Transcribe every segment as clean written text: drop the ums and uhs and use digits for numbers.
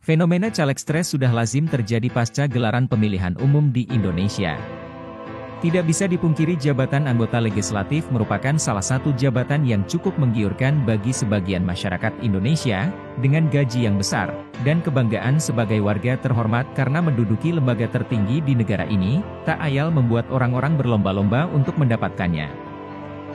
Fenomena caleg stres sudah lazim terjadi pasca gelaran pemilihan umum di Indonesia. Tidak bisa dipungkiri jabatan anggota legislatif merupakan salah satu jabatan yang cukup menggiurkan bagi sebagian masyarakat Indonesia, dengan gaji yang besar, dan kebanggaan sebagai warga terhormat karena menduduki lembaga tertinggi di negara ini, tak ayal membuat orang-orang berlomba-lomba untuk mendapatkannya.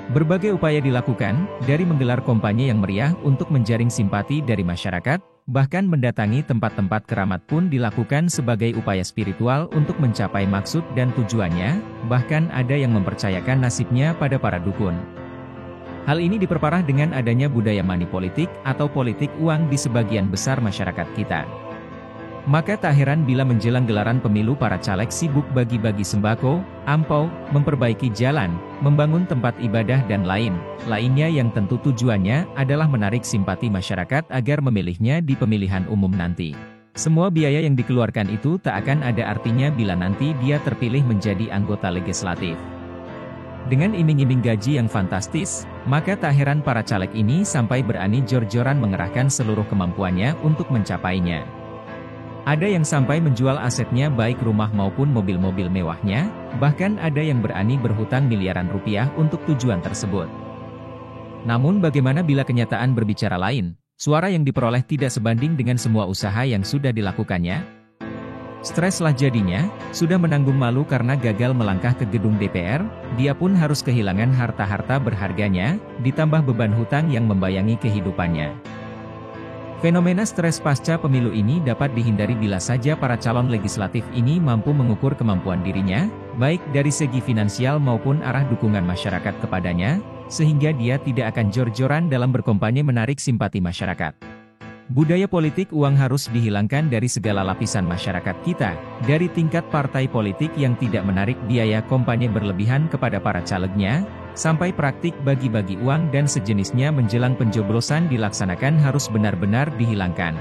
Berbagai upaya dilakukan, dari menggelar kampanye yang meriah untuk menjaring simpati dari masyarakat, bahkan mendatangi tempat-tempat keramat pun dilakukan sebagai upaya spiritual untuk mencapai maksud dan tujuannya, bahkan ada yang mempercayakan nasibnya pada para dukun. Hal ini diperparah dengan adanya budaya money politik atau politik uang di sebagian besar masyarakat kita. Maka tak heran bila menjelang gelaran pemilu para caleg sibuk bagi-bagi sembako, ampau, memperbaiki jalan, membangun tempat ibadah dan lainnya yang tentu tujuannya adalah menarik simpati masyarakat agar memilihnya di pemilihan umum nanti. Semua biaya yang dikeluarkan itu tak akan ada artinya bila nanti dia terpilih menjadi anggota legislatif. Dengan iming-iming gaji yang fantastis, maka tak heran para caleg ini sampai berani jor-joran mengerahkan seluruh kemampuannya untuk mencapainya. Ada yang sampai menjual asetnya baik rumah maupun mobil-mobil mewahnya, bahkan ada yang berani berhutang miliaran rupiah untuk tujuan tersebut. Namun bagaimana bila kenyataan berbicara lain, suara yang diperoleh tidak sebanding dengan semua usaha yang sudah dilakukannya? Streslah jadinya, sudah menanggung malu karena gagal melangkah ke gedung DPR, dia pun harus kehilangan harta-harta berharganya, ditambah beban hutang yang membayangi kehidupannya. Fenomena stres pasca pemilu ini dapat dihindari bila saja para calon legislatif ini mampu mengukur kemampuan dirinya, baik dari segi finansial maupun arah dukungan masyarakat kepadanya, sehingga dia tidak akan jor-joran dalam berkampanye menarik simpati masyarakat. Budaya politik uang harus dihilangkan dari segala lapisan masyarakat kita, dari tingkat partai politik yang tidak menarik biaya kampanye berlebihan kepada para calegnya, sampai praktik bagi-bagi uang dan sejenisnya menjelang pencoblosan dilaksanakan harus benar-benar dihilangkan.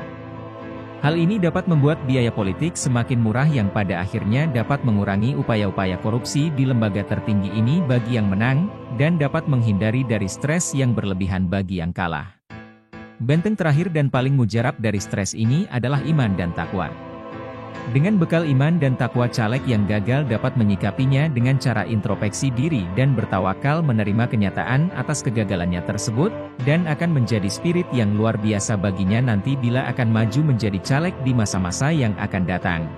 Hal ini dapat membuat biaya politik semakin murah yang pada akhirnya dapat mengurangi upaya-upaya korupsi di lembaga tertinggi ini bagi yang menang, dan dapat menghindari dari stres yang berlebihan bagi yang kalah. Benteng terakhir dan paling mujarab dari stres ini adalah iman dan takwa. Dengan bekal iman dan takwa, caleg yang gagal dapat menyikapinya dengan cara introspeksi diri dan bertawakal menerima kenyataan atas kegagalannya tersebut, dan akan menjadi spirit yang luar biasa baginya nanti bila akan maju menjadi caleg di masa-masa yang akan datang.